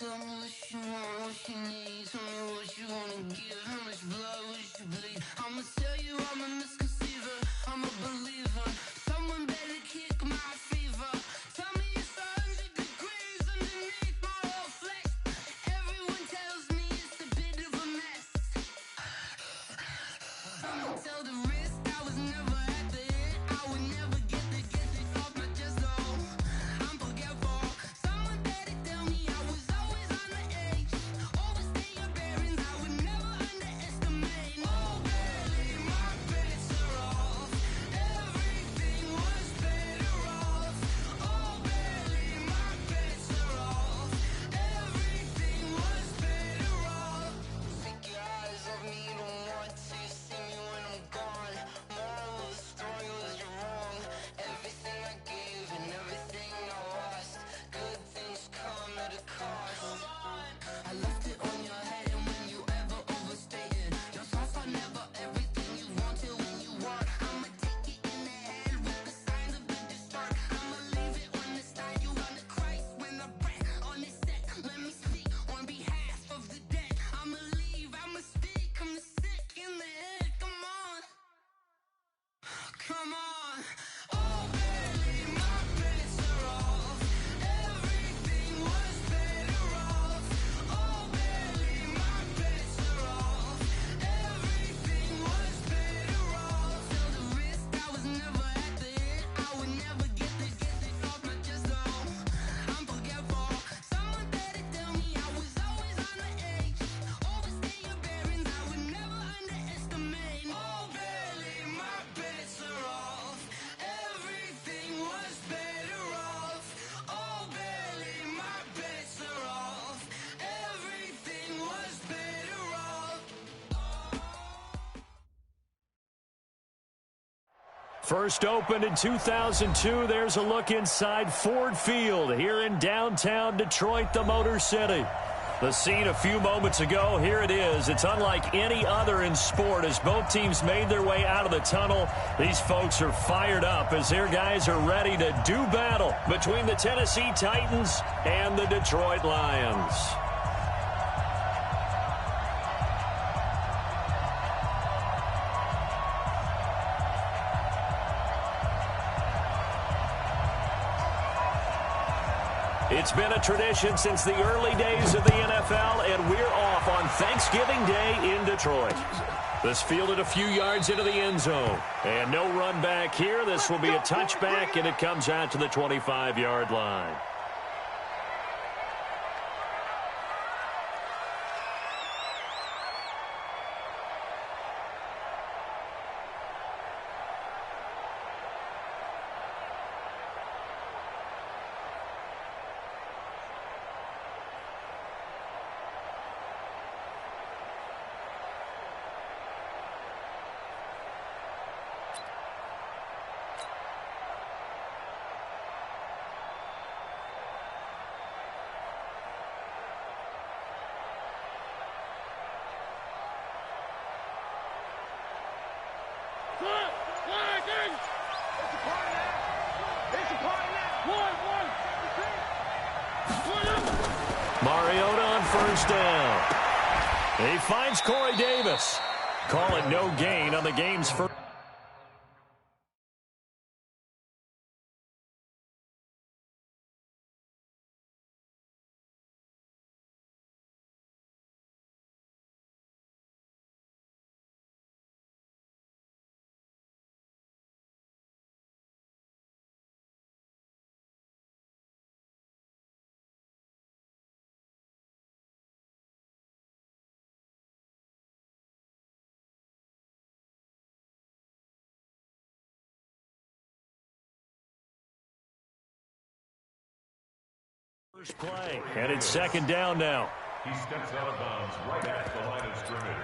Tell me what you want, what you need. Tell me what you wanna give. How much blood would you bleed? I'ma tell you I'm a misconceiver. I'm a believer. Someone better kick my fever. Tell me it's 100 degrees underneath my whole flesh. Everyone tells me it's a bit of a mess. I'ma tell the risk I was never at the end. I would never get it off my chest though. I'm forgetful. Someone better tell me I was always on the edge. Overstay your bearings, I would never underestimate. Oh baby, my bets are off. Everything was better off. Oh baby, my bets are off. Everything was better off. Take your eyes off me, you don't want to see me when I'm gone. Moral of the story was you're wrong. Everything I gave and everything I lost. Good things come at a cost. I left it on your head, and when you ever overstated, your thoughts are never everything you wanted when you want. I'ma take it in the head with the signs of the distort. I'ma leave it on the side. You on the Christ when I breath on this set. Let me speak on behalf of the dead. I'ma leave, I'ma speak. I'm the sick in the head. Come on, come on. Oh baby, my bets are off. Everything was better off. Oh baby, my bets are off. Everything was better off. Tell the risk I was never at the end. I would never get it off my chest though. I'm forgetful. Someone better tell me I was always on the edge. Overstay your bearings, I would never underestimate. Oh baby, my bets are off. Everything was better off. Oh baby, my bets are off. Everything was better off. First opened in 2002, there's a look inside Ford Field here in downtown Detroit, the Motor City. The scene a few moments ago, here it is. It's unlike any other in sport as both teams made their way out of the tunnel. These folks are fired up as their guys are ready to do battle between the Tennessee Titans and the Detroit Lions. It's been a tradition since the early days of the NFL, and we're off on Thanksgiving Day in Detroit. This fielded a few yards into the end zone. And no run back here. This will be a touchback, and it comes out to the 25-yard line. Mariota on first down. He finds Corey Davis. Call it no gain on the game's first. First play, and it's second down now. He steps out of bounds right at the line of scrimmage.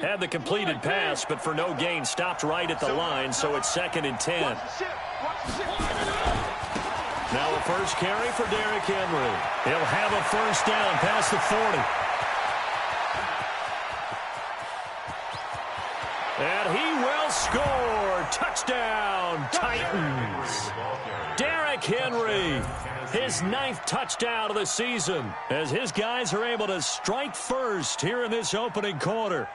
Had the completed pass, but for no gain, stopped right at the line, so it's 2nd and 10. Now a first carry for Derrick Henry. He'll have a first down past the 40. And he will score. Touchdown, Titans. Derrick Henry, his 9th touchdown of the season, as his guys are able to strike first here in this opening quarter.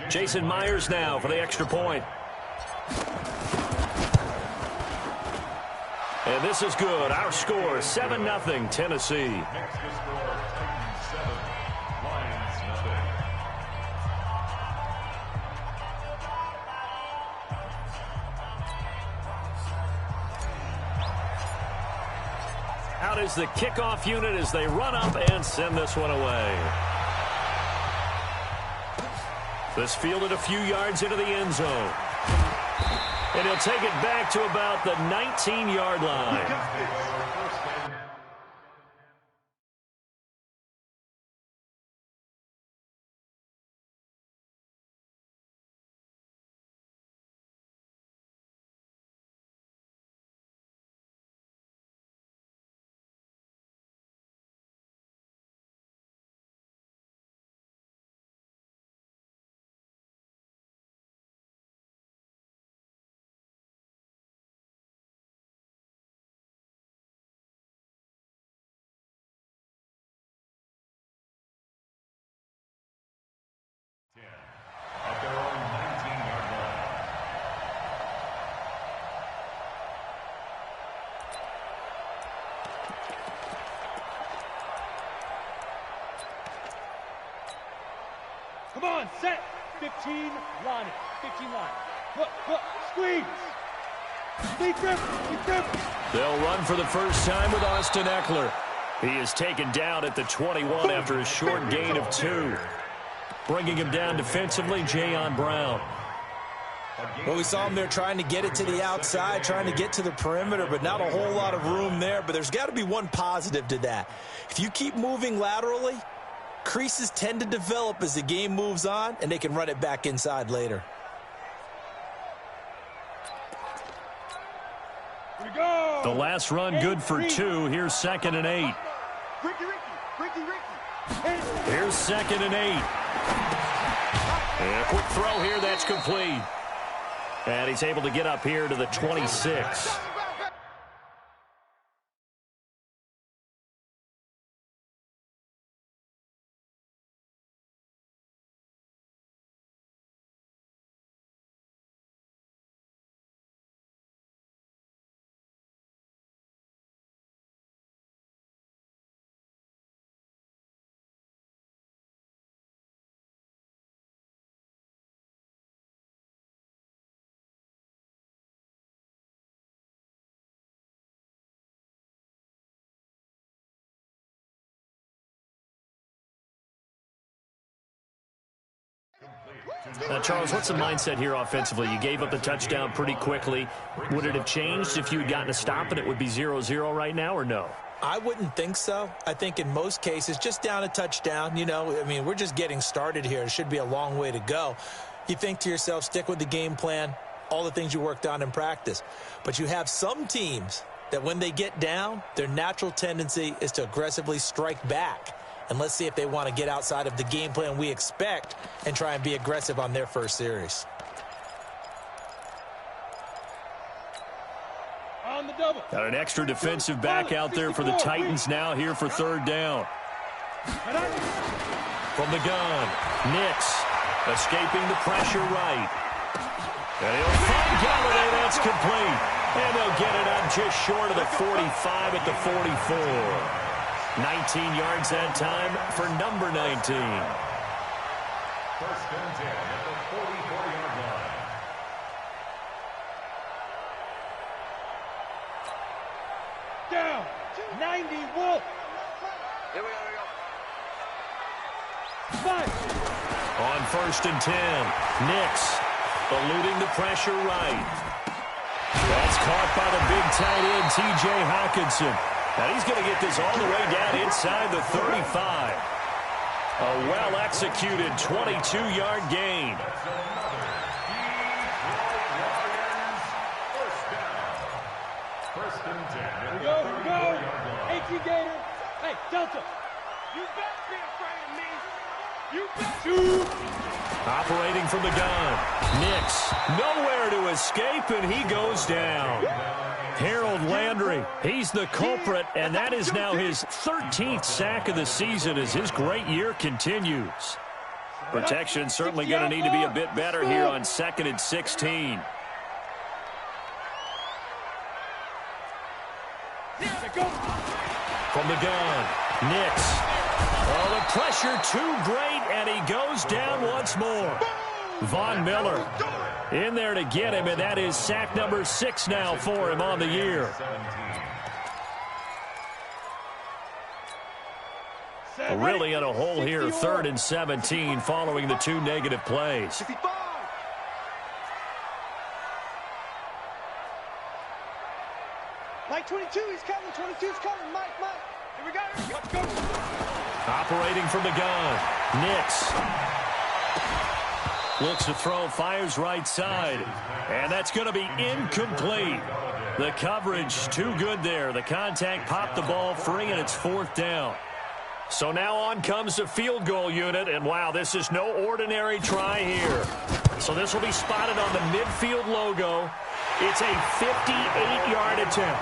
Jason Myers now for the extra point. And this is good. Our score, 7-0, Tennessee. Next to score, Titans 7, Lions nothing. Out is the kickoff unit as they run up and send this one away. This fielded a few yards into the end zone. And he'll take it back to about the 19-yard line. At their own 19-yard line. Come on, set. 15, line it. 15 line. Look, squeeze. Speed grip. They'll run for the first time with Austin Eckler. He is taken down at the 21 after a short gain of 2. Bringing him down defensively, Jayon Brown. Well, we saw him there trying to get it to the outside, trying to get to the perimeter, but not a whole lot of room there. But there's got to be one positive to that. If you keep moving laterally, creases tend to develop as the game moves on, and they can run it back inside later. Here we go. The last run good for 2. Here's 2nd and 8. Ricky. Here's 2nd and 8. And a quick throw here, that's complete. And he's able to get up here to the 26. Now, Charles, what's the mindset here offensively? You gave up the touchdown pretty quickly. Would it have changed if you had gotten a stop and it would be 0-0 right now, or no? I wouldn't think so. I think in most cases, just down a touchdown, we're just getting started here. It should be a long way to go. You think to yourself, stick with the game plan, all the things you worked on in practice. But you have some teams that when they get down, their natural tendency is to aggressively strike back. And let's see if they want to get outside of the game plan we expect and try and be aggressive on their first series. On the double. Got an extra defensive back out there for the Titans now here for 3rd down. From the gun, Nix escaping the pressure right. And he'll find Galladay. That's complete. And they'll get it up just short of the 45 at the 44. 19 yards that time for number 19. First and 10 at the 44-yard line. Down. 90, Wolf. Here we go. 5. On 1st and 10, Nix eluding the pressure right. That's caught by the big tight end, T.J. Hawkinson. And he's going to get this all the way down inside the 35. A well-executed 22-yard gain. Here we go, here we go. 18 Gator. Hey, Delta. You better be afraid of me. You better shoot. Operating from the gun. Nix nowhere to escape, and he goes down. Harold Landry, he's the culprit, and that is now his 13th sack of the season as his great year continues. Protection certainly going to need to be a bit better here on 2nd and 16. From the gun, Nix. Oh, the pressure too great, and he goes down once more. Von Miller in there to get him, and that is sack number 6 now for him on the year. Really in a hole here, 3rd and 17 following the 2 negative plays. Mike 22, he's coming. 22's coming. Mike. Here we go. Let's go. Operating from the gun, Nix. Looks to throw, fires right side, and that's going to be incomplete. The coverage too good there. The contact popped the ball free, and it's 4th down. So now on comes the field goal unit, and wow, this is no ordinary try here. So this will be spotted on the midfield logo. It's a 58-yard attempt.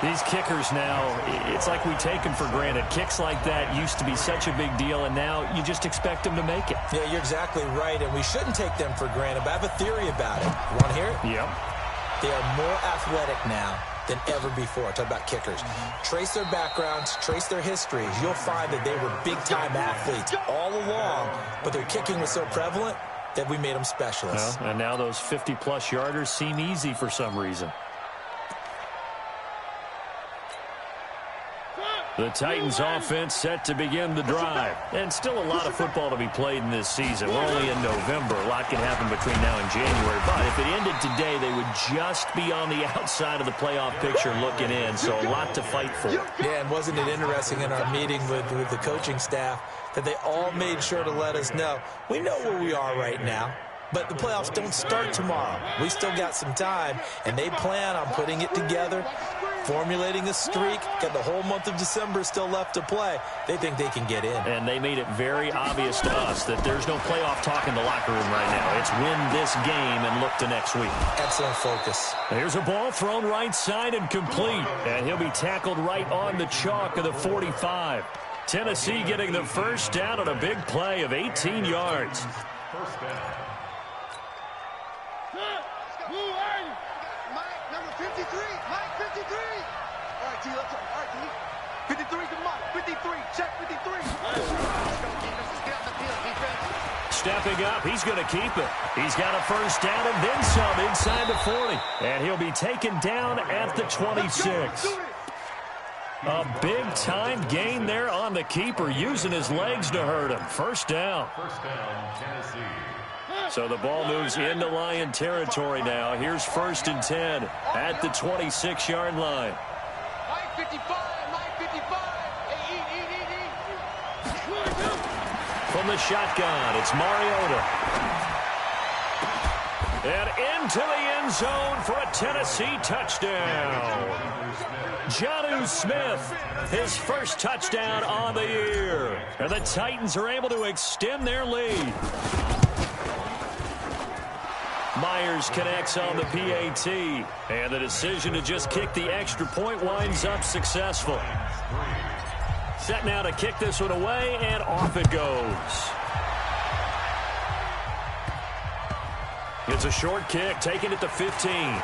These kickers now, it's like we take them for granted. Kicks like that used to be such a big deal, and now you just expect them to make it. Yeah, you're exactly right, and we shouldn't take them for granted, but I have a theory about it. You want to hear it? Yep. They are more athletic now than ever before. Talk about kickers. Trace their backgrounds, trace their histories. You'll find that they were big-time athletes all along, but their kicking was so prevalent that we made them specialists. Well, and now those 50-plus yarders seem easy for some reason. The Titans offense set to begin the drive. And still a lot of football to be played in this season. We're only in November. A lot can happen between now and January. But if it ended today, they would just be on the outside of the playoff picture looking in. So a lot to fight for. Yeah, and wasn't it interesting in our meeting with the coaching staff that they all made sure to let us know, we know where we are right now, but the playoffs don't start tomorrow. We still got some time, and they plan on putting it together, formulating a streak, got the whole month of December still left to play. They think they can get in. And they made it very obvious to us that there's no playoff talk in the locker room right now. It's win this game and look to next week. Excellent focus. Here's a ball thrown right side and complete. And he'll be tackled right on the chalk of the 45. Tennessee getting the first down on a big play of 18 yards. First down. Mike, number 53. Mike, 53. All right, T, let's go. All right, T. 53 to Mike. 53. Check 53. Let's go, defense. Let's get on the field, defense. Stepping up, he's going to keep it. He's got a first down and then some inside the 40. And he'll be taken down at the 26. A big-time gain there on the keeper, using his legs to hurt him. First down. First down, Tennessee. So the ball moves into Lion territory now. Here's 1st and 10 at the 26-yard line. Mike, 55. Mike, 55. Hey, eat. From the shotgun, it's Mariota. And into the end zone for a Tennessee touchdown. Jonnu Smith, his first touchdown on the year. And the Titans are able to extend their lead. Myers connects on the PAT. And the decision to just kick the extra point winds up successful. Set now to kick this one away, and off it goes. It's a short kick, taken at the 15.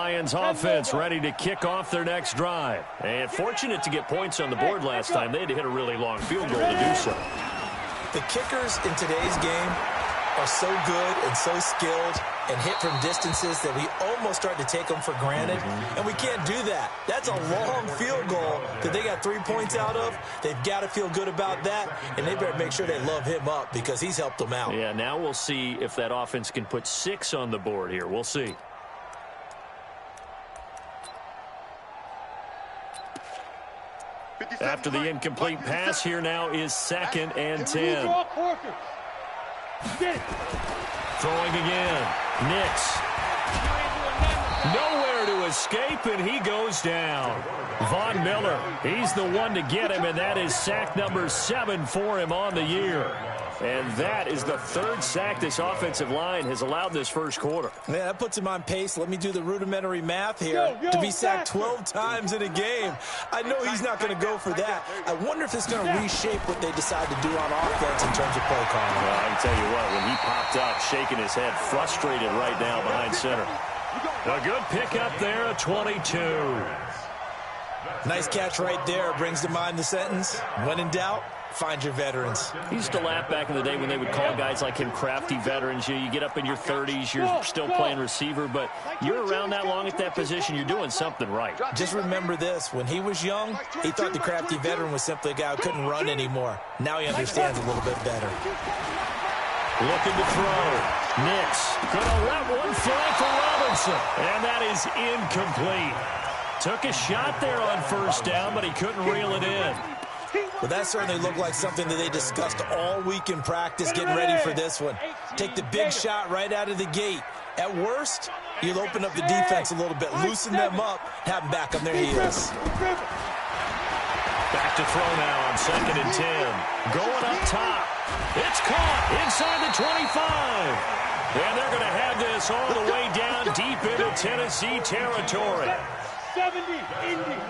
Lions offense ready to kick off their next drive. And fortunate to get points on the board last time. They had to hit a really long field goal to do so. The kickers in today's game are so good and so skilled and hit from distances that we almost start to take them for granted, and we can't do that. That's a long field goal that they got 3 points out of. They've got to feel good about that, and they better make sure they love him up because he's helped them out. Yeah, now we'll see if that offense can put 6 on the board here. We'll see. After the incomplete pass, here now is 2nd and 10. Throwing again. Nix. Nowhere to escape, and he goes down. Von Miller, he's the one to get him, and that is sack number 7 for him on the year. And that is the 3rd sack this offensive line has allowed this first quarter. Yeah, that puts him on pace. Let me do the rudimentary math here. To be sacked 12 times in a game. I know he's not going to go for that. I wonder if it's going to reshape what they decide to do on offense in terms of play calling. Well, I can tell you what, when he popped up, shaking his head, frustrated right now behind center. A good pickup there, a 22. Nice catch right there. Brings to mind the sentence, when in doubt, find your veterans. He used to laugh back in the day when they would call guys like him crafty veterans. You get up in your 30s, you're still playing receiver, but you're around that long at that position, you're doing something right. Just remember this. When he was young, he thought the crafty veteran was simply a guy who couldn't run anymore. Now he understands a little bit better. Looking to throw. Nix gonna let one fly for Robinson, and that is incomplete. Took a shot there on first down, but he couldn't reel it in. Well, that certainly looked like something that they discussed all week in practice, getting ready for this one. Take the big shot right out of the gate. At worst, you'll open up the defense a little bit, loosen them up, have them back on their heels. Back to throw now on 2nd and 10. Going up top. It's caught inside the 25. And they're going to have this all the way down deep into Tennessee territory.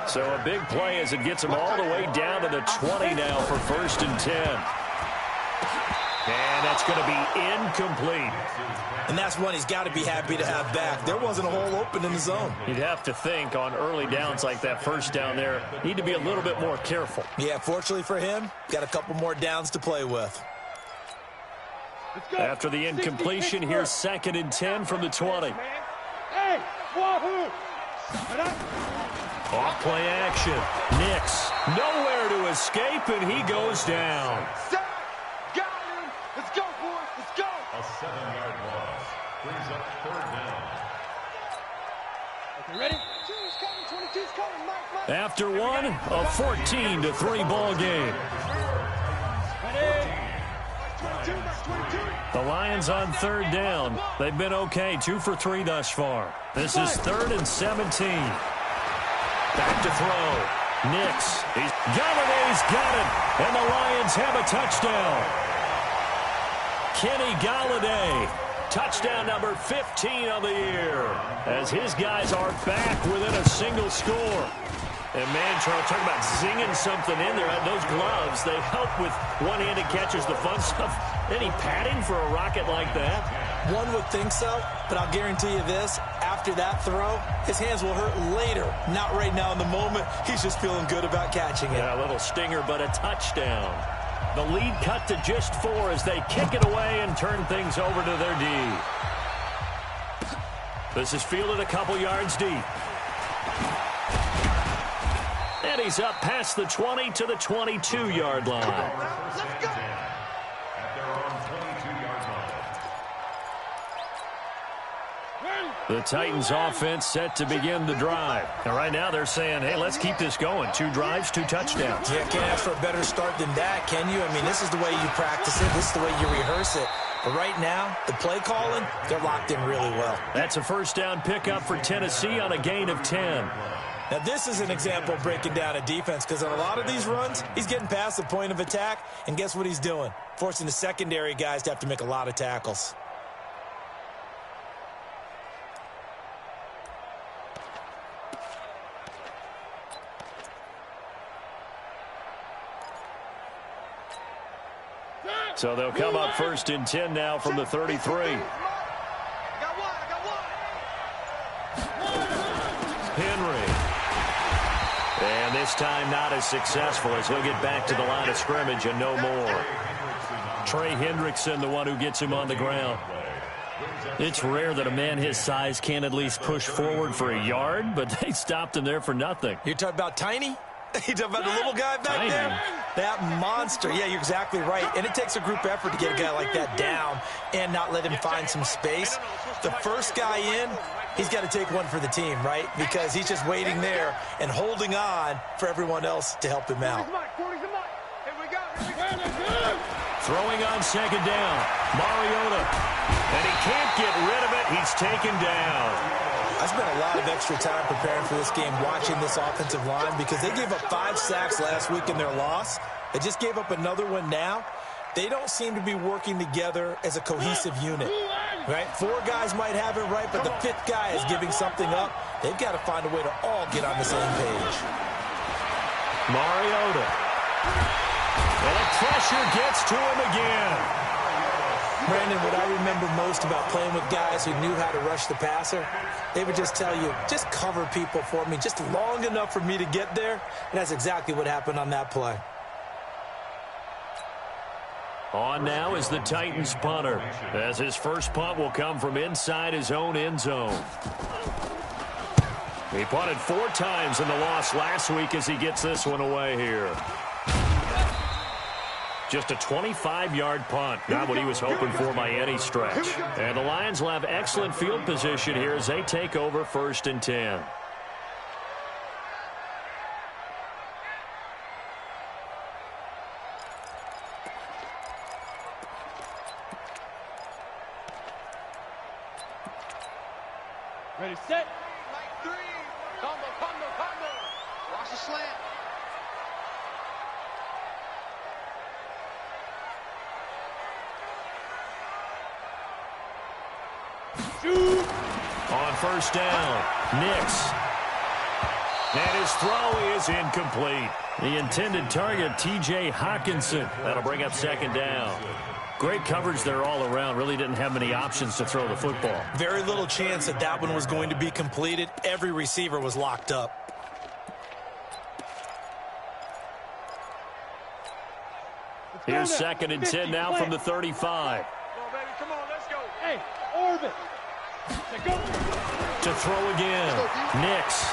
So a big play as it gets them all the way down to the 20 now for 1st and 10. And that's going to be incomplete. And that's one he's got to be happy to have back. There wasn't a hole open in the zone. You'd have to think on early downs like that first down there, need to be a little bit more careful. Yeah, fortunately for him, got a couple more downs to play with. After the incompletion, here's 2nd and 10 from the 20. Hey, wahoo! Off play action. Nix, nowhere to escape, and he goes down. Got him. Let's go, boys. Let's go. A 7-yard loss brings up 3rd down. Okay, ready? 22's coming, Mike. After one, a 14-3 ball game. Ready? 22, Mike, 22. The Lions on 3rd down. They've been okay, 2 for 3 thus far. This is 3rd and 17. Back to throw. Nix. Galladay's got it. And the Lions have a touchdown. Kenny Galladay. Touchdown number 15 of the year. As his guys are back within a single score. And, man, Charles, talk about zinging something in there. Those gloves, they help with one-handed catches, the fun stuff. Any padding for a rocket like that? One would think so, but I'll guarantee you this. After that throw, his hands will hurt later. Not right now in the moment. He's just feeling good about catching it. Yeah, a little stinger, but a touchdown. The lead cut to just 4 as they kick it away and turn things over to their D. This is fielded a couple yards deep. And he's up past the 20 to the 22-yard line. Let's go. At their own 22-yard line. The Titans offense set to begin the drive. And right now they're saying, hey, let's keep this going. 2 drives, 2 touchdowns. Yeah, can't ask for a better start than that, can you? I mean, this is the way you practice it. This is the way you rehearse it. But right now, the play calling, they're locked in really well. That's a first down pickup for Tennessee on a gain of 10. Now, this is an example of breaking down a defense because on a lot of these runs, he's getting past the point of attack, and guess what he's doing? Forcing the secondary guys to have to make a lot of tackles. So they'll come up 1st and 10 now from the 33. I got one. Henry. And this time not as successful as he'll get back to the line of scrimmage and no more. Trey Hendrickson, the one who gets him on the ground. It's rare that a man his size can't at least push forward for a yard, but they stopped him there for nothing. You're talking about Tiny? You talking about the little guy back there? That monster. Yeah, you're exactly right. And it takes a group effort to get a guy like that down and not let him find some space. The first guy in, he's got to take one for the team, right? Because he's just waiting there and holding on for everyone else to help him out. Throwing on second down, Mariota. And he can't get rid of it. He's taken down. I spent a lot of extra time preparing for this game watching this offensive line because they gave up 5 sacks last week in their loss. They just gave up another one now. They don't seem to be working together as a cohesive unit, right? 4 guys might have it right, but the 5th guy is giving something up. They've got to find a way to all get on the same page. Mariota. And the pressure gets to him again. Brandon, what I remember most about playing with guys who knew how to rush the passer, they would just tell you, just cover people for me, just long enough for me to get there. And that's exactly what happened on that play. On now is the Titans punter, as his first punt will come from inside his own end zone. He punted 4 times in the loss last week as he gets this one away here. Just a 25-yard punt, not what he was hoping for by any stretch. And the Lions will have excellent field position here as they take over 1st and 10. Ready, set. Like 3. Combo. Watch the slant. Shoot. On 1st down, Nix. And his throw is incomplete. The intended target, T.J. Hawkinson. That'll bring up 2nd down. Great coverage there all around. Really didn't have many options to throw the football. Very little chance that that one was going to be completed. Every receiver was locked up. Here's 2nd and 10 now from the 35. Come on, baby. Come on, let's go. Hey, orbit. Go. To throw again, Nix.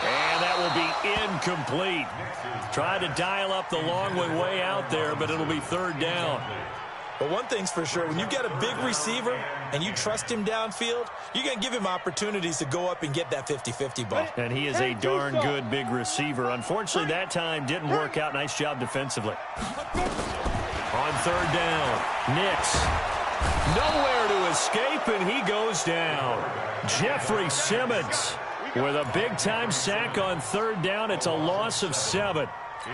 And that will be incomplete. Tried to dial up the long way out there, but it'll be 3rd down. But one thing's for sure, when you get a big receiver and you trust him downfield, you're going to give him opportunities to go up and get that 50-50 ball. And he is a darn good big receiver. Unfortunately, that time didn't work out. Nice job defensively. On 3rd down, Nix. Nowhere to escape, and he goes down. Jeffrey Simmons with a big-time sack on 3rd down. It's a loss of 7.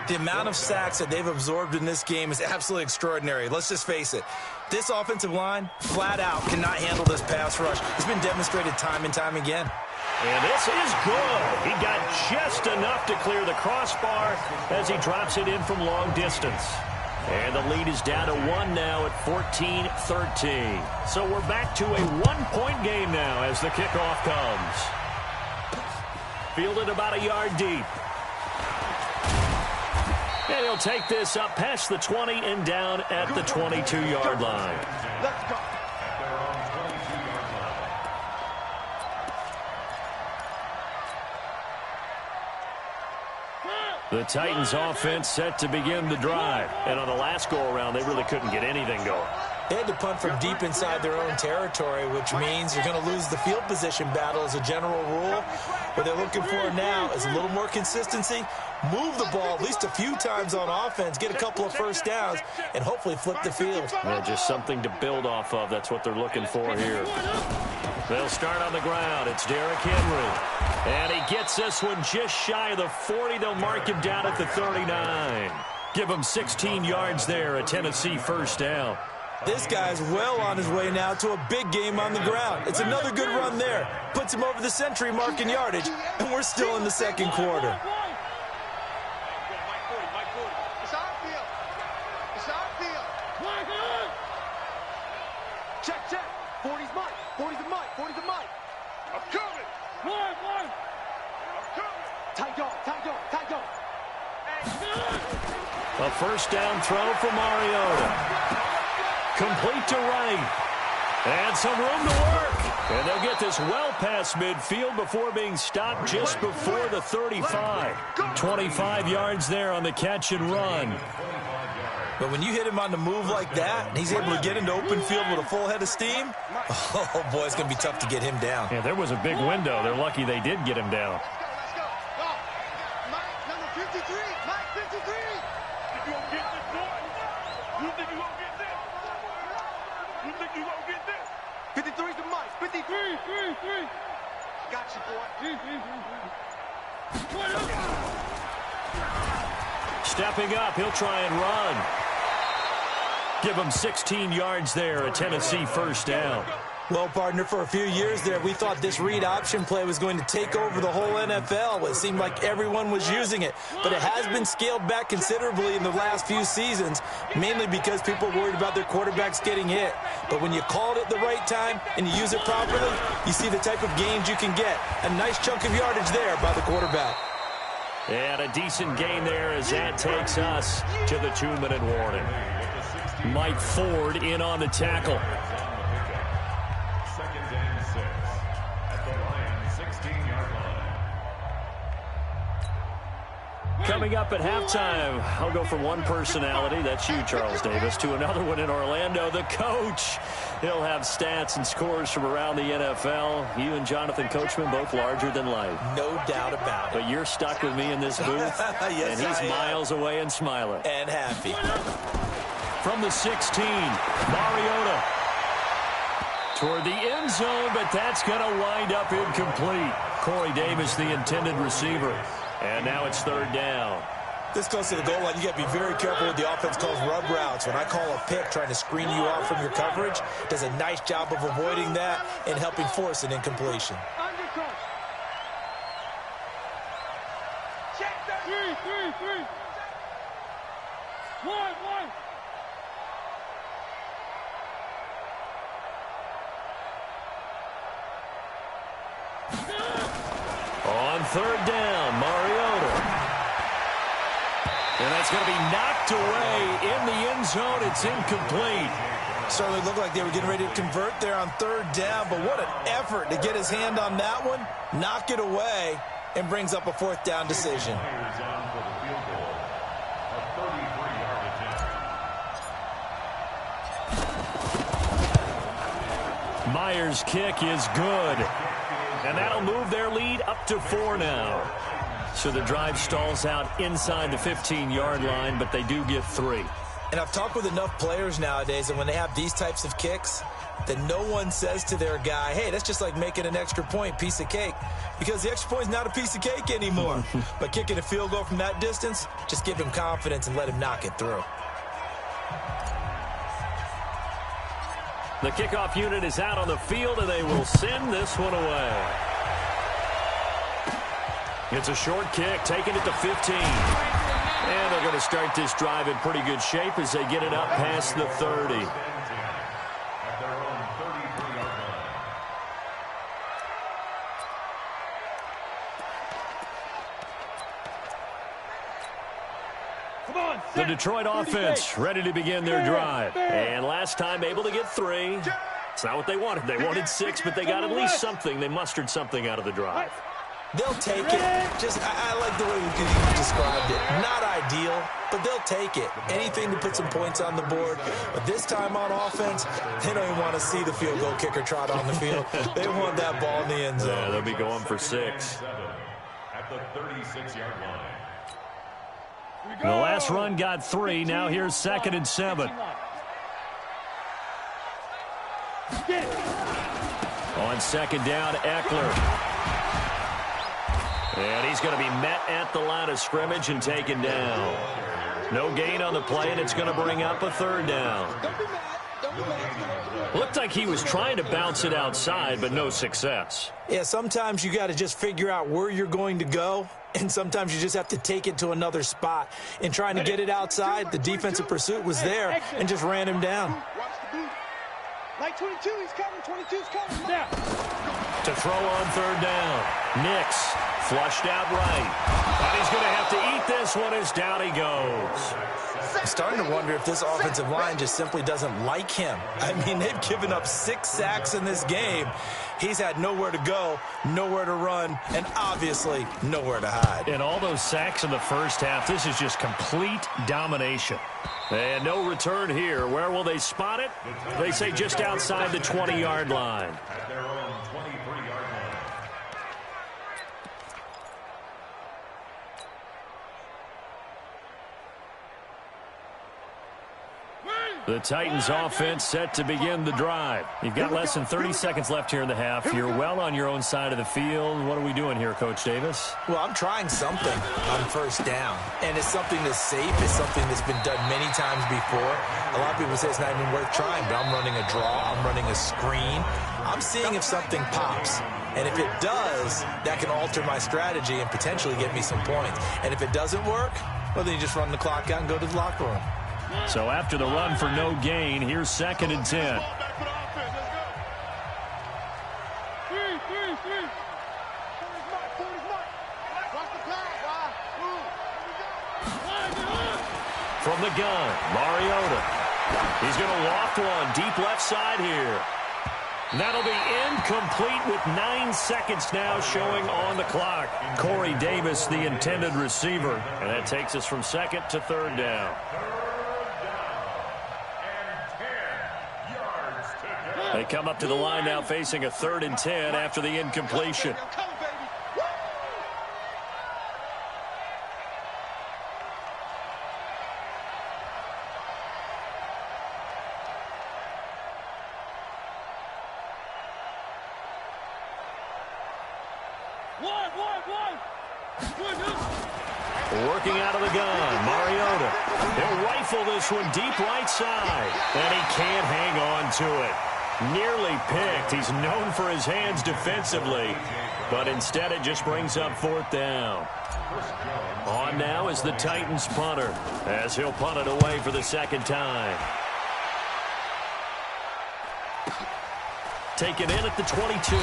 The amount of sacks that they've absorbed in this game is absolutely extraordinary. Let's just face it. This offensive line, flat out, cannot handle this pass rush. It's been demonstrated time and time again. And this is good. He got just enough to clear the crossbar as he drops it in from long distance. And the lead is down to 1 now at 14-13. So we're back to a 1-point game now as the kickoff comes. Fielded about a yard deep. And he'll take this up past the 20 and down at the 22-yard line. Let's go. The Titans offense set to begin the drive. And on the last go-around, they really couldn't get anything going. They had to punt from deep inside their own territory, which means you're going to lose the field position battle as a general rule. What they're looking for now is a little more consistency, move the ball at least a few times on offense, get a couple of 1st downs, and hopefully flip the field. Yeah, just something to build off of. That's what they're looking for here. They'll start on the ground. It's Derrick Henry. And he gets this one just shy of the 40. They'll mark him down at the 39. Give him 16 yards there, a Tennessee 1st down. This guy's well on his way now to a big game on the ground. It's another good run there. Puts him over the century mark in yardage, and we're still in the 2nd quarter. It's our field. It's our field. Check. 40's Mike. 40's the Mike. 40's the Mike. I'm coming. Tight dog, tight dog, tight dog. A first down throw for Mariota. Complete to right. And some room to work. And they'll get this well past midfield before being stopped just before the 35. 25 yards there on the catch and run. But when you hit him on the move like that, and he's able to get into open field with a full head of steam, oh, boy, it's going to be tough to get him down. Yeah, there was a big window. They're lucky they did get him down. Let's go. Go. Mike, number 53. Mike, 53. You gonna get this, boy? You think you gonna get this? You think you gonna get this? 53's the Mike. 53. Got you, boy. Stepping up, he'll try and run. Give him 16 yards there, a Tennessee first down. Well, partner, for a few years there, we thought this read option play was going to take over the whole NFL. It seemed like everyone was using it, but it has been scaled back considerably in the last few seasons, mainly because people are worried about their quarterbacks getting hit. But when you call it at the right time and you use it properly, you see the type of gains you can get. A nice chunk of yardage there by the quarterback. And a decent gain there as that takes us to the 2-minute warning. Mike Ford in on the tackle. Second and 6 at the Lions' 16-yard line. Coming up at halftime, I'll go from one personality, that's you, Charles Davis, to another one in Orlando, the coach. He'll have stats and scores from around the NFL. You and Jonathan Coachman, both larger than life. No doubt about it. But you're stuck with me in this booth, Yes, and he's miles away and smiling. And happy. From the 16, Mariota toward the end zone, but that's going to wind up incomplete. Corey Davis, the intended receiver. And now it's third down. This close to the goal line, you got to be very careful with the offense calls rub routes. When I call a pick trying to screen you off from your coverage, does a nice job of avoiding that and helping force an incompletion. Undercut. Check that. 3. 1. On third down, Mariota. And that's going to be knocked away in the end zone. It's incomplete. Certainly looked like they were getting ready to convert there on third down, but what an effort to get his hand on that one, knock it away, and brings up a fourth down decision. Players on for the field goal. A 33-yard attempt. Myers' kick is good. And that'll move their lead up to 4 now. So the drive stalls out inside the 15-yard line, but they do get 3. And I've talked with enough players nowadays, and when they have these types of kicks, that no one says to their guy, hey, that's just like making an extra point, piece of cake. Because the extra point is not a piece of cake anymore. But kicking a field goal from that distance, just give him confidence and let him knock it through. The kickoff unit is out on the field, and they will send this one away. It's a short kick, taking it to 15. And they're going to start this drive in pretty good shape as they get it up past the 30. At their own 33-yard line. Come on, The Detroit offense ready to begin their drive. And last time able to get 3. It's not what they wanted. They wanted 6, but they got at least something. They mustered something out of the drive. They'll take it. I like the way you described it. Not ideal, but they'll take it. Anything to put some points on the board. But this time on offense, they don't even want to see the field goal kicker trot on the field. They want that ball in the end zone. Yeah, they'll be going for 6. At the 36-yard line. The last run got 3. Now here's 2nd and 7. On second down, Eckler. And he's going to be met at the line of scrimmage and taken down. No gain on the play, and it's going to bring up a third down. Looked like he was trying to bounce it outside, but no success. Yeah, sometimes you got to just figure out where you're going to go, and sometimes you just have to take it to another spot. In trying to get it outside, the defensive pursuit was there and just ran him down. Watch the boot. Like 22, he's coming. 22's coming. Now. To throw on third down. Nix flushed out right. And he's going to have to eat this one as down he goes. I'm starting to wonder if this offensive line just simply doesn't like him. I mean, they've given up 6 sacks in this game. He's had nowhere to go, nowhere to run, and obviously nowhere to hide. And all those sacks in the first half, this is just complete domination. And no return here. Where will they spot it? They say just outside the 20-yard line. At their own 23-yard line. The Titans offense set to begin the drive. You've got less than 30 seconds left here in the half. You're well on your own side of the field. What are we doing here, Coach Davis? Well, I'm trying something on first down, and it's something that's safe. It's something that's been done many times before. A lot of people say it's not even worth trying, but I'm running a draw. I'm running a screen. I'm seeing if something pops. And if it does, that can alter my strategy and potentially get me some points. And if it doesn't work, well, then you just run the clock out and go to the locker room. So after the run for no gain, here's 2nd and 10. From the gun, Mariota. He's going to loft one deep left side here. That'll be incomplete with 9 seconds now showing on the clock. Corey Davis, the intended receiver. And that takes us from 2nd to 3rd down. They come up to the line now facing a 3rd and 10 after the incompletion. Working out of the gun, Mariota. He'll rifle this one deep right side. And he can't hang on to it. Nearly picked. He's known for his hands defensively, but instead it just brings up 4th down. On now is the Titans punter, as he'll punt it away for the 2nd time. Taken in at the 22.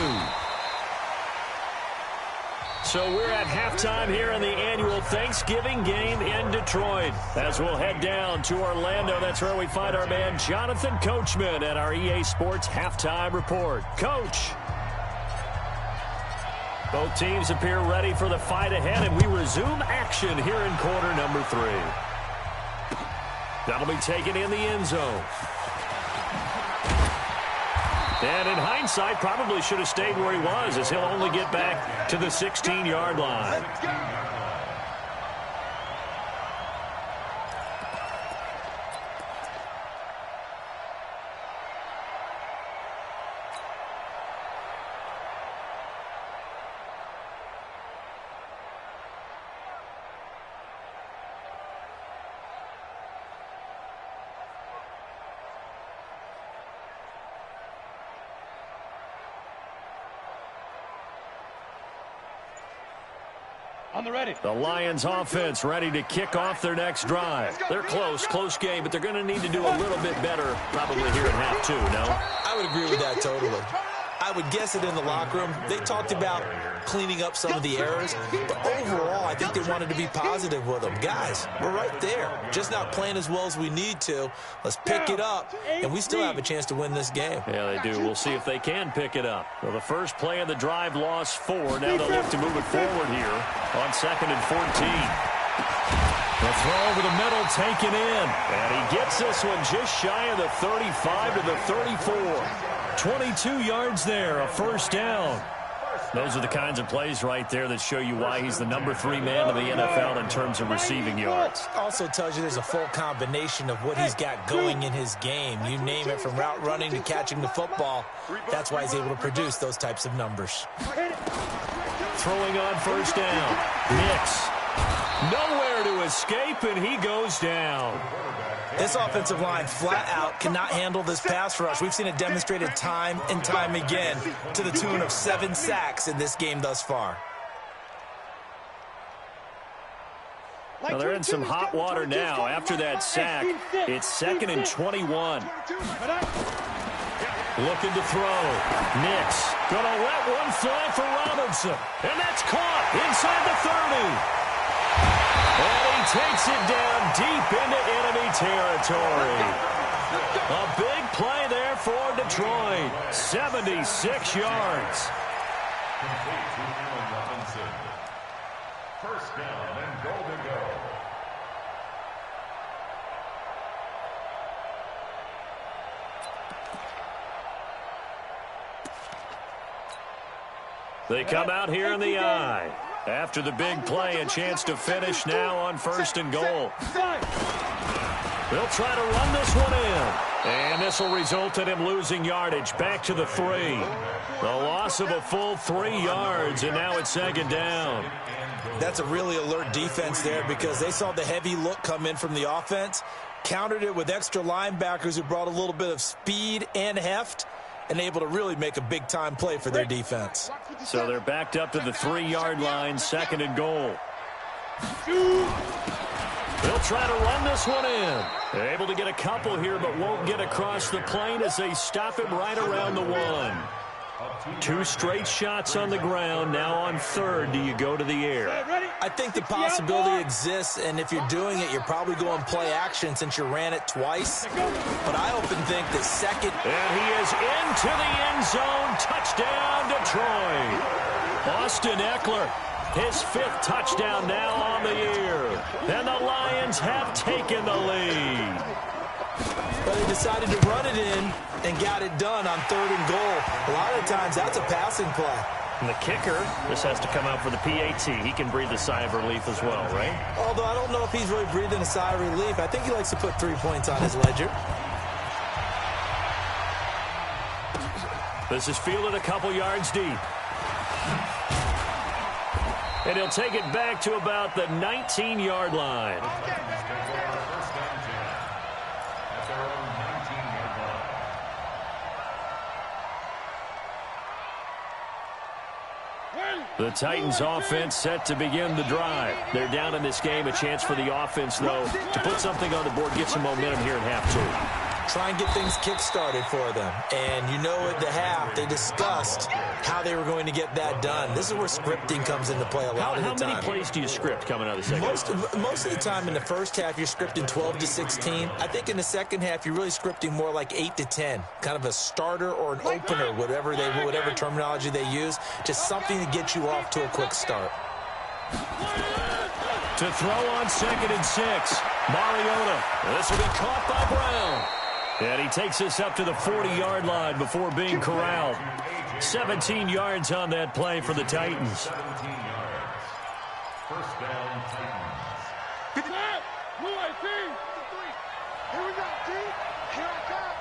So we're at halftime here in the annual Thanksgiving game in Detroit. As we'll head down to Orlando, that's where we find our man Jonathan Coachman at our EA Sports Halftime Report. Coach. Both teams appear ready for the fight ahead, and we resume action here in quarter number 3. That'll be taken in the end zone. And in hindsight, probably should have stayed where he was, as he'll only get back to the 16-yard line. The Lions offense ready to kick off their next drive. They're close game, but they're going to need to do a little bit better probably here in half 2, no? I would agree with that totally. I would guess it in the locker room. They talked about cleaning up some of the errors, but overall, I think they wanted to be positive with them. Guys, we're right there. Just not playing as well as we need to. Let's pick it up, and we still have a chance to win this game. Yeah, they do. We'll see if they can pick it up. Well, the first play of the drive lost 4. Now they'll look to move it forward here on 2nd and 14. The throw over the middle taken in. And he gets this one just shy of the 35 to the 34. 22 yards there, a first down. Those are the kinds of plays right there that show you why he's the number 3 man in the NFL in terms of receiving yards. Also tells you there's a full combination of what he's got going in his game. You name it, from route running to catching the football. That's why he's able to produce those types of numbers. Throwing on first down. Nix. Nowhere to escape, and he goes down. This offensive line flat out cannot handle this pass rush. We've seen it demonstrated time and time again, to the tune of 7 sacks in this game thus far. Well, they're in some hot water now. After that sack, it's 2nd and 21. Looking to throw. Nix gonna let one fly for Robinson. And that's caught inside the 30. And he takes it down deep into enemy territory. A big play there for Detroit. 76 yards. Complete to Allen Robinson. First down and goal to go. They come out here in the eye. After the big play, a chance to finish now on 1st and goal. They'll try to run this one in. And this will result in him losing yardage back to the 3. The loss of a full 3 yards, and now it's 2nd down. That's a really alert defense there because they saw the heavy look come in from the offense, countered it with extra linebackers who brought a little bit of speed and heft, and able to really make a big-time play for their defense. So they're backed up to the 3-yard line, 2nd and goal. They'll try to run this one in. They're able to get a couple here, but won't get across the plane as they stop him right around the 1. 2 straight shots on the ground. Now on 3rd, do you go to the air? I think the possibility exists, and if you're doing it, you're probably going play action since you ran it twice. But I often think that 2nd... And he is into the end zone. Touchdown, Detroit. Austin Eckler, his 5th touchdown now on the year. And the Lions have taken the lead. But they decided to run it in and got it done on 3rd and goal. A lot of times, that's a passing play. And the kicker, this has to come out for the PAT. He can breathe a sigh of relief as well, right? Although I don't know if he's really breathing a sigh of relief. I think he likes to put 3 points on his ledger. This is fielded a couple yards deep. And he'll take it back to about the 19-yard line. The Titans offense set to begin the drive. They're down in this game. A chance for the offense, though, to put something on the board, get some momentum here in half 2. Try and get things kick-started for them. And you know at the half, they discussed how they were going to get that done. This is where scripting comes into play a lot of the time. How many plays do you script coming out of the second half? Most of the time in the first half, you're scripting 12 to 16. I think in the second half, you're really scripting more like 8 to 10. Kind of a starter or an opener, whatever terminology they use. Just something to get you off to a quick start. To throw on 2nd and 6. Mariota. This will be caught by Brown. And he takes this up to the 40-yard line before being corralled. 17 yards on that play for the Titans. 17 yards. First down, Titans. Here we go, T. Here I come.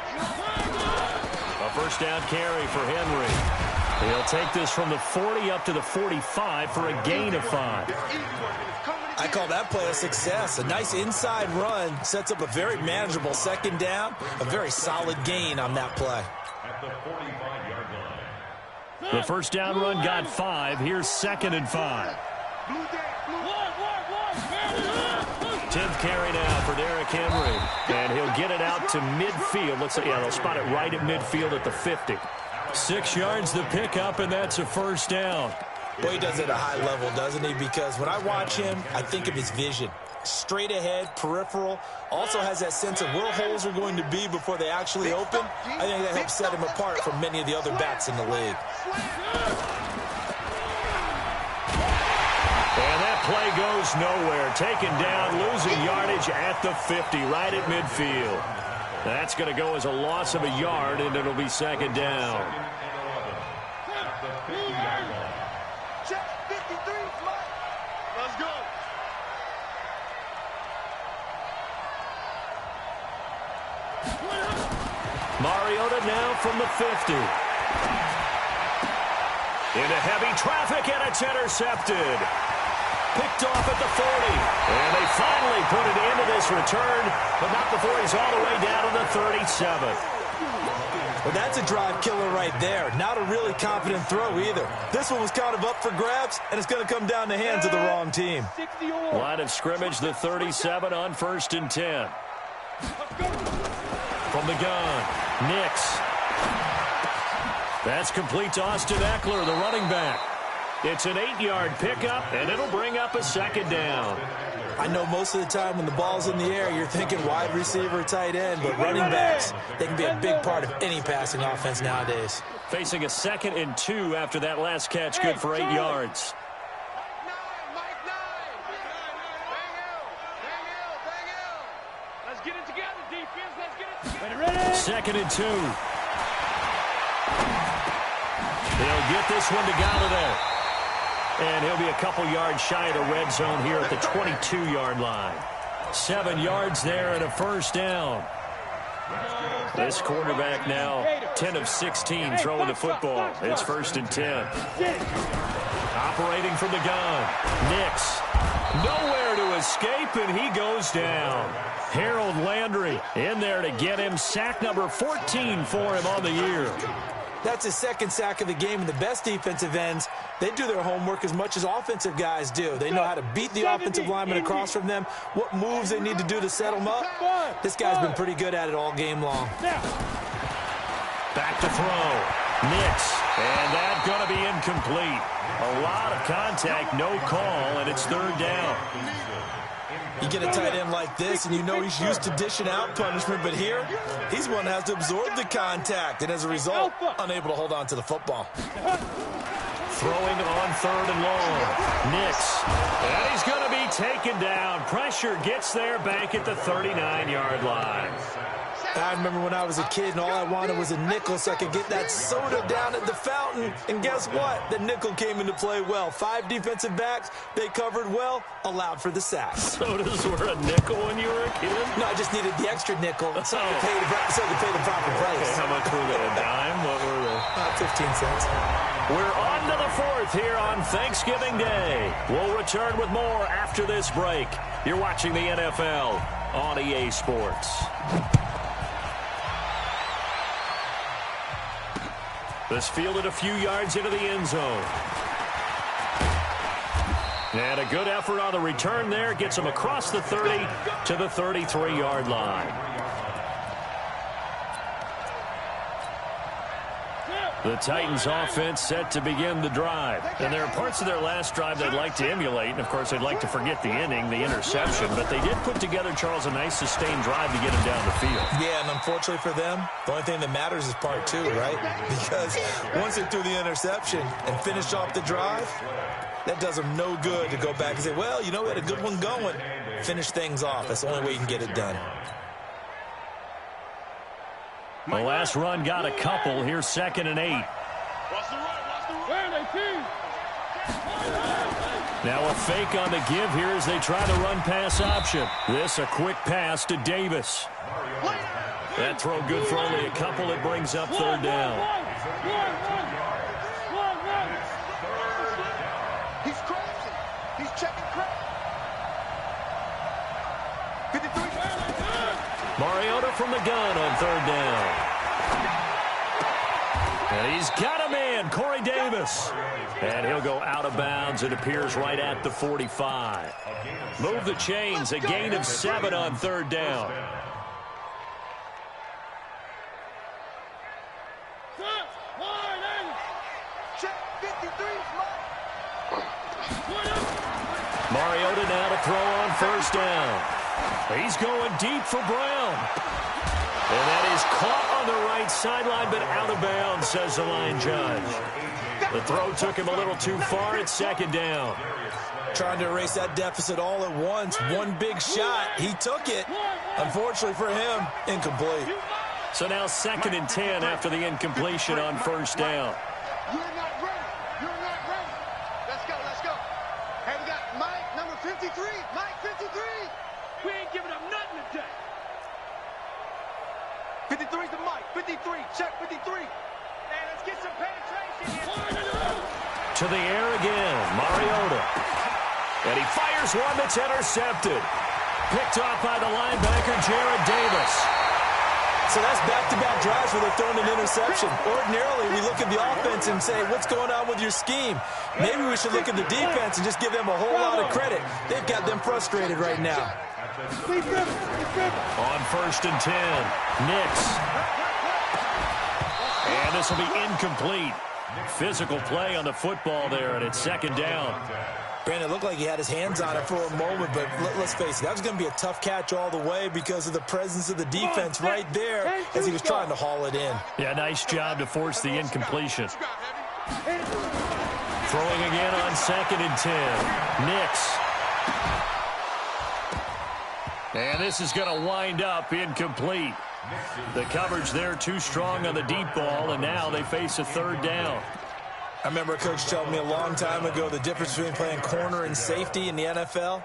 A first down carry for Henry. He'll take this from the 40 up to the 45 for a gain of 5. I call that play a success. A nice inside run sets up a very manageable 2nd down. A very solid gain on that play. At the 45-yard line. The first down run got 5. Here's 2nd and 5. 10th carry now for Derrick Henry. And he'll get it out to midfield. Looks like, yeah, they'll spot it right at midfield at the 50. 6 yards the pickup, and that's a first down. Boy, he does it at a high level, doesn't he? Because when I watch him, I think of his vision. Straight ahead, peripheral. Also has that sense of where holes are going to be before they actually open. I think that helps set him apart from many of the other backs in the league. And that play goes nowhere. Taken down, losing yardage at the 50, right at midfield. That's going to go as a loss of a yard, and it'll be 2nd down. Check 53, Mike. Let's go. Mariota now from the 50. Into heavy traffic, and it's intercepted. Picked off at the 40. And they finally put it into this return, but not before he's all the way down to the 37. Well, that's a drive killer right there. Not a really confident throw either. This one was kind of up for grabs, and it's going to come down the hands of the wrong team. Line of scrimmage, the 37 on 1st and 10. From the gun, Nix. That's complete to Austin Eckler, the running back. It's an 8-yard pickup, and it'll bring up a second down. I know most of the time when the ball's in the air, you're thinking wide receiver, tight end, but running backs, they can be a big part of any passing offense nowadays. Facing a 2nd and 2 after that last catch, good for 8 yards. Let's get it together, defense. Let's get it together. Ready? 2nd and 2. He'll get this one to Galladay. And he'll be a couple yards shy of the red zone here at the 22-yard line. 7 yards there and a first down. This quarterback now 10 of 16 throwing the football. It's 1st and 10. Operating from the gun. Nix. Nowhere to escape, and he goes down. Harold Landry in there to get him. Sack number 14 for him on the year. That's his 2nd sack of the game, and the best defensive ends, they do their homework as much as offensive guys do. They know how to beat the offensive lineman across from them, what moves they need to do to set them up. This guy's been pretty good at it all game long. Back to throw. Nix. And that's going to be incomplete. A lot of contact, no call, and it's 3rd down. You get a tight end like this, and you know he's used to dishing out punishment, but here, he's one that has to absorb the contact, and as a result, unable to hold on to the football. Throwing on 3rd and long. Nix. And he's going to be taken down. Pressure gets there back at the 39-yard line. I remember when I was a kid and all I wanted was a nickel so I could get that soda down at the fountain. And guess what? The nickel came into play well. 5 defensive backs, they covered well, allowed for the sack. Sodas were a nickel when you were a kid? No, I just needed the extra nickel so I could pay the proper price. Okay, how much were they? A dime? What were they? 15 cents. We're on to the 4th here on Thanksgiving Day. We'll return with more after this break. You're watching the NFL on EA Sports. This fielded a few yards into the end zone. And a good effort on the return there. Gets him across the 30 to the 33-yard line. The Titans offense set to begin the drive. And there are parts of their last drive they'd like to emulate. And, of course, they'd like to forget the inning, the interception. But they did put together, Charles, a nice sustained drive to get him down the field. Yeah, and unfortunately for them, the only thing that matters is part 2, right? Because once they threw the interception and finished off the drive, that does them no good to go back and say, well, you know, we had a good one going. Finish things off. That's the only way you can get it done. The last run got a couple. Here's 2nd and 8. Now a fake on the give here as they try the run-pass option. This a quick pass to Davis. That throw good for only a couple. It brings up 3rd down. He's crossing. He's checking crap. 53. Mariota from the gun on 3rd down. And he's got a man, Corey Davis. And he'll go out of bounds. It appears right at the 45. Move the chains. A gain of 7 on 3rd down. Check 53. Mariota now to throw on 1st down. He's going deep for Brown. And that is caught on the right sideline, but out of bounds, says the line judge. The throw took him a little too far. It's 2nd down. Trying to erase that deficit all at once. One big shot. He took it. Unfortunately for him, incomplete. So now 2nd and 10 after the incompletion on 1st down. You're not ready. You're not ready. Let's go. Let's go. Hey, we got Mike, number 53. Mike, 53. We ain't giving up nothing today. 53's the Mike. 53. Check 53. Hey, let's get some penetration here. To the air again, Mariota. And he fires one that's intercepted. Picked off by the linebacker, Jared Davis. So that's back-to-back drives where they're throwing an interception. Ordinarily, we look at the offense and say, what's going on with your scheme? Maybe we should look at the defense and just give them a whole lot of credit. They've got them frustrated right now. On 1st and 10, Nix. And this will be incomplete. Physical play on the football there, and it's second down. Brandon, it looked like he had his hands on it for a moment, but let's face it, that was going to be a tough catch all the way because of the presence of the defense right there as he was trying to haul it in. Yeah, nice job to force the incompletion. Throwing again on 2nd and 10. Nix. And this is going to wind up incomplete. The coverage there too strong on the deep ball, and now they face a third down. I remember a coach telling me a long time ago the difference between playing corner and safety in the NFL.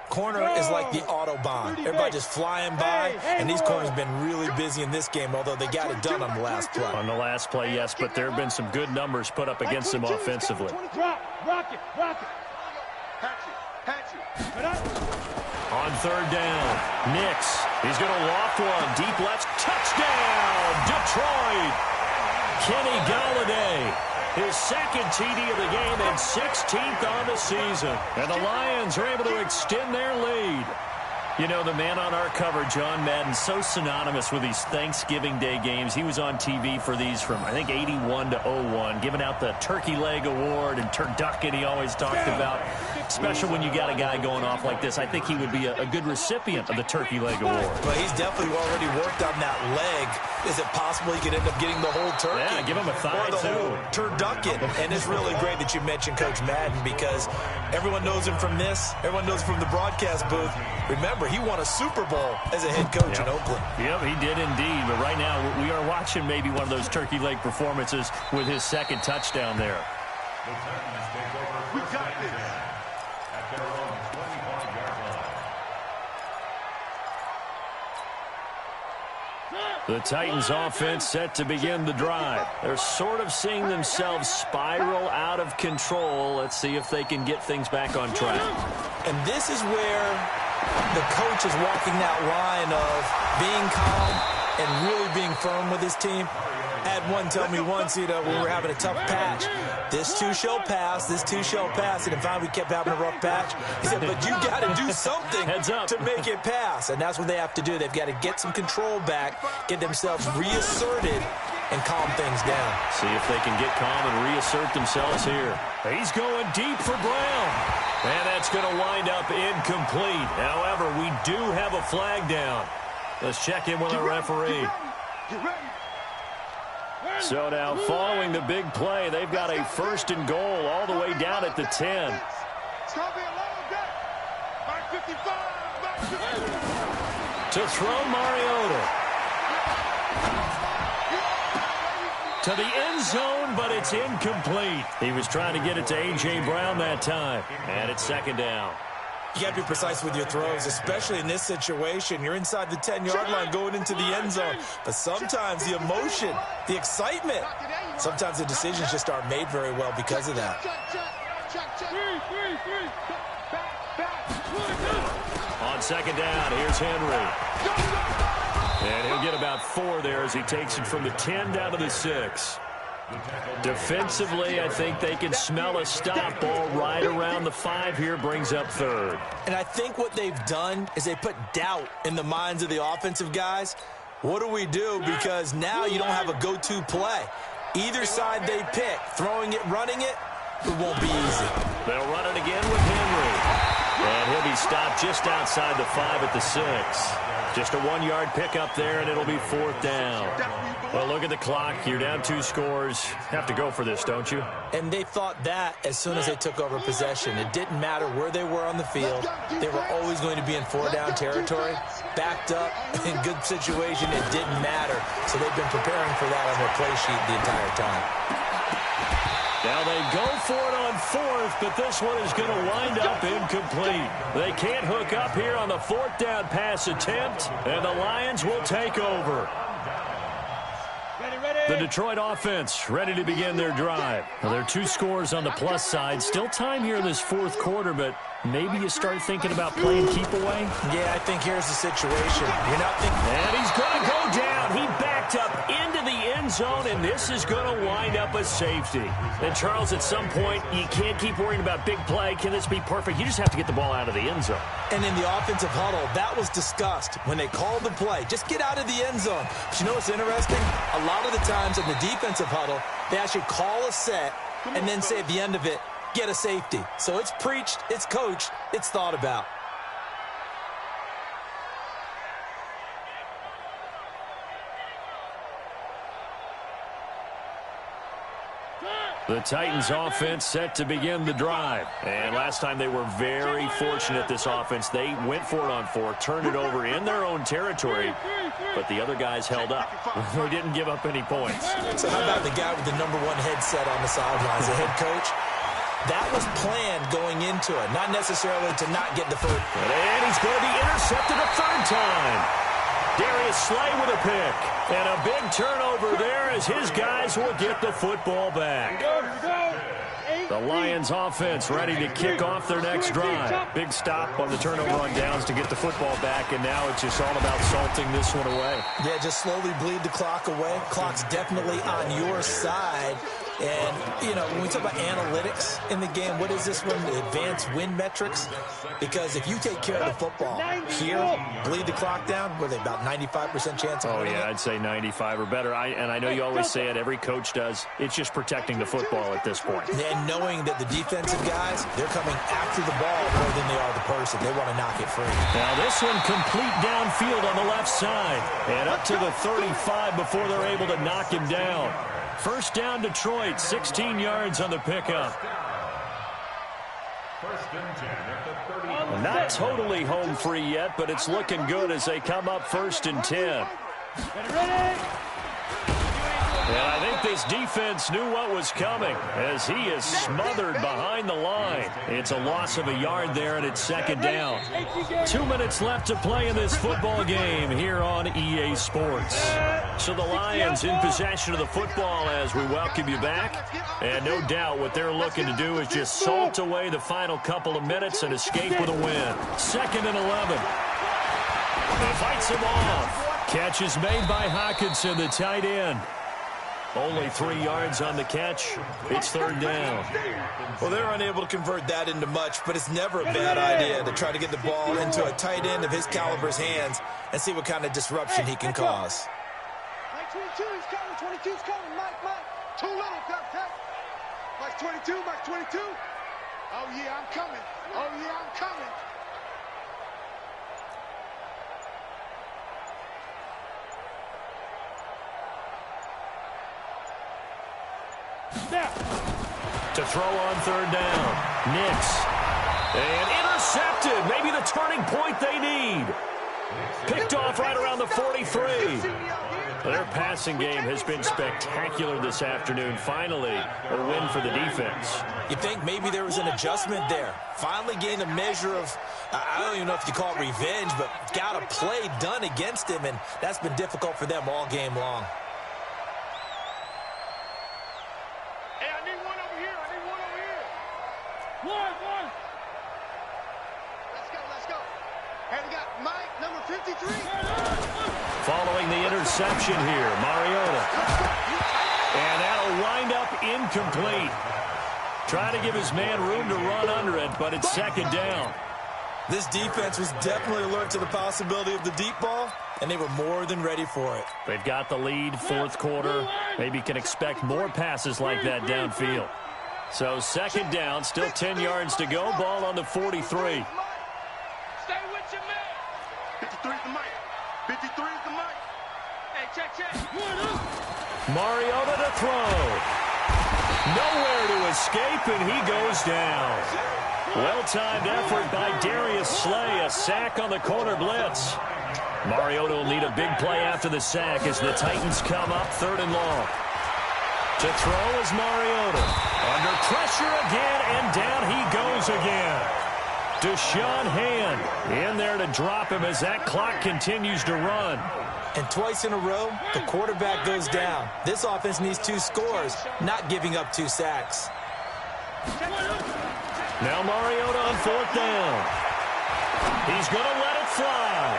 Corner is like the Autobahn. Everybody just flying by, and these corners have been really busy in this game, although they got it done on the last play. On the last play, yes, but there have been some good numbers put up against them offensively. Rock it. On third down, Nix. He's going to loft one. Deep left. Touchdown, Detroit. Kenny Golladay. His second TD of the game and 16th on the season. And the Lions are able to extend their lead. You know, the man on our cover, John Madden, so synonymous with these Thanksgiving Day games. He was on TV for these from, I think, 81 to 01, giving out the Turkey Leg Award and turducken he always talked about. Special when you got a guy going off like this. I think he would be a good recipient of the Turkey Leg Award. Well, he's definitely already worked on that leg. Is it possible he could end up getting the whole turkey? Yeah, give him a thigh, or the too. whole turducken. And it's really great that you mentioned Coach Madden because everyone knows him from this. Everyone knows him from the broadcast booth. Remember, he won a Super Bowl as a head coach in Oakland. Yep, he did indeed. But right now, we are watching maybe one of those turkey leg performances with his second touchdown there. We got this. At their own 25-yard line. The Titans offense set to begin the drive. They're sort of seeing themselves spiral out of control. Let's see if they can get things back on track. And this is where the coach is walking that line of being calm and really being firm with his team. I had one tell me once, when we were having a tough patch, this too shall pass, this too shall pass. And finally we kept having a rough patch. He said, but you got to do something to make it pass. And that's what they have to do. They've got to get some control back, get themselves reasserted, and calm things down. See if they can get calm and reassert themselves here. He's going deep for Brown. And that's going to wind up incomplete. However, we do have a flag down. Let's check in with our referee. So now, following the big play, they've got a 1st and goal all the way down at the 10. It's going to be a long day. Mark 55. Mark 55. To throw Mariota. To the end zone, but it's incomplete. He was trying to get it to A.J. Brown that time. And it's second down. You got to be precise with your throws, especially in this situation. You're inside the 10-yard line going into the end zone. But sometimes the emotion, the excitement, sometimes the decisions just aren't made very well because of that. On second down, here's Henry. And he'll get about 4 there as he takes it from the 10 down to the 6. Defensively, I think they can smell a stop ball right around the 5 here, brings up 3rd. And I think what they've done is they put doubt in the minds of the offensive guys. What do we do? Because now you don't have a go-to play. Either side they pick, throwing it, running it, it won't be easy. They'll run it again with Henry. And he'll be stopped just outside the 5 at the 6. Just a 1-yard pickup there, and it'll be 4th down. Well, look at the clock. You're down 2 scores. Have to go for this, don't you? And they thought that as soon as they took over possession. It didn't matter where they were on the field. They were always going to be in 4-down territory. Backed up, in good situation, it didn't matter. So they've been preparing for that on their play sheet the entire time. Now they go for it on 4th, but this one is going to wind up incomplete. They can't hook up here on the 4th down pass attempt, and the Lions will take over. The Detroit offense ready to begin their drive. Now, there are 2 scores on the plus side. Still time here in this 4th quarter, but maybe you start thinking about playing keep away? Yeah, I think here's the situation. You're not thinking. And he's going to go down. He backed up into the end end zone, and this is going to wind up a safety. And, Charles, at some point, you can't keep worrying about big play. Can this be perfect? You just have to get the ball out of the end zone. And in the offensive huddle, that was discussed when they called the play. Just get out of the end zone. But you know what's interesting? A lot of the times in the defensive huddle, they actually call a set and then say at the end of it, get a safety. So it's preached, it's coached, it's thought about. The Titans offense set to begin the drive. And last time they were very fortunate, this offense. They went for it on fourth, turned it over in their own territory, but the other guys held up. They didn't give up any points. So how about the guy with the #1 headset on the sidelines, the head coach? That was planned going into it, not necessarily to not get the first. And he's going to be intercepted a third time. Darius Slay with a pick. And a big turnover there as his guys will get the football back. The Lions offense ready to kick off their next drive. Big stop on the turnover on downs to get the football back, and now it's just all about salting this one away. Yeah, just slowly bleed the clock away. Clock's definitely on your side. And, you know, when we talk about analytics in the game, what is this one? Advanced win metrics? Because if you take care of the football here, bleed the clock down, what are they, about 95% chance of winning? Oh, yeah, I'd say 95 or better. And I know you always say it, every coach does. It's just protecting the football at this point. And knowing that the defensive guys, they're coming after the ball more than they are the person. They want to knock it free. Now this one complete downfield on the left side. And up to the 35 before they're able to knock him down. First down, Detroit, 16 yards on the pickup. First and 10 at the 30. Not totally home free yet, but it's looking good as they come up first and 10. And I think this defense knew what was coming as he is smothered behind the line. It's a loss of a yard there, and it's second down. 2 minutes left to play in this football game here on EA Sports. So the Lions in possession of the football as we welcome you back. And no doubt what they're looking to do is just salt away the final couple of minutes and escape with a win. Second and 11. And fights him off. Catch is made by Hawkinson, the tight end. Only 3 yards on the catch. It's third down. Well, they're unable to convert that into much, but it's never a bad idea to try to get the ball into a tight end of his caliber's hands and see what kind of disruption he can cause. Mike 22, he's coming. 22's coming. Mike. Too little, Cap. Mike 22, Mike 22. Oh, yeah, I'm coming. Oh, yeah, I'm coming. To throw on third down. Nix. And intercepted. Maybe the turning point they need. Picked off right around the 43. Their passing game has been spectacular this afternoon. Finally, a win for the defense. You think maybe there was an adjustment there. Finally gained a measure of, I don't even know if you call it revenge, but got a play done against him, and that's been difficult for them all game long. Following the interception here, Mariota. And that'll wind up incomplete. Trying to give his man room to run under it, but it's second down. This defense was definitely alert to the possibility of the deep ball, and they were more than ready for it. They've got the lead, fourth quarter. Maybe can expect more passes like that downfield. So second down, still 10 yards to go. Ball on the 43. Stay with your man. 53's the mic. 53's the mic. Hey, check. Mariota to throw. Nowhere to escape, and he goes down. Well-timed effort by Darius Slay. A sack on the corner blitz. Mariota will need a big play after the sack as the Titans come up third and long. To throw is Mariota. Under pressure again, and down he goes again. Deshaun Hand in there to drop him as that clock continues to run. And twice in a row, the quarterback goes down. This offense needs 2 scores, not giving up 2 sacks. Now Mariota on fourth down. He's going to let it fly.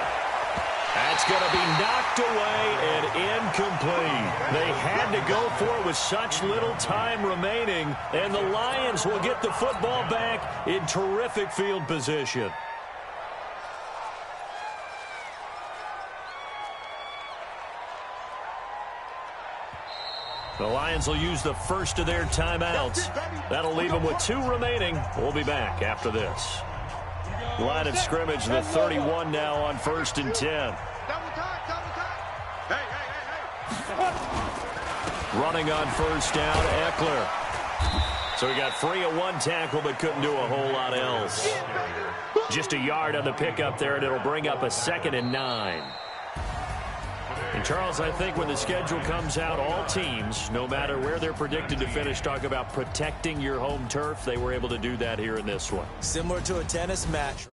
At It's going to be knocked away and incomplete. They had to go for it with such little time remaining, and the Lions will get the football back in terrific field position. The Lions will use the first of their timeouts. That'll leave them with 2 remaining. We'll be back after this. Line of scrimmage, the 31 now on 1st and 10. Running on 1st down, Eckler. So he got free of 1 tackle but couldn't do a whole lot else. Just a yard on the pickup there, and it'll bring up a 2nd and 9. And, Charles, I think when the schedule comes out, all teams, no matter where they're predicted to finish, talk about protecting your home turf. They were able to do that here in this one. Similar to a tennis match.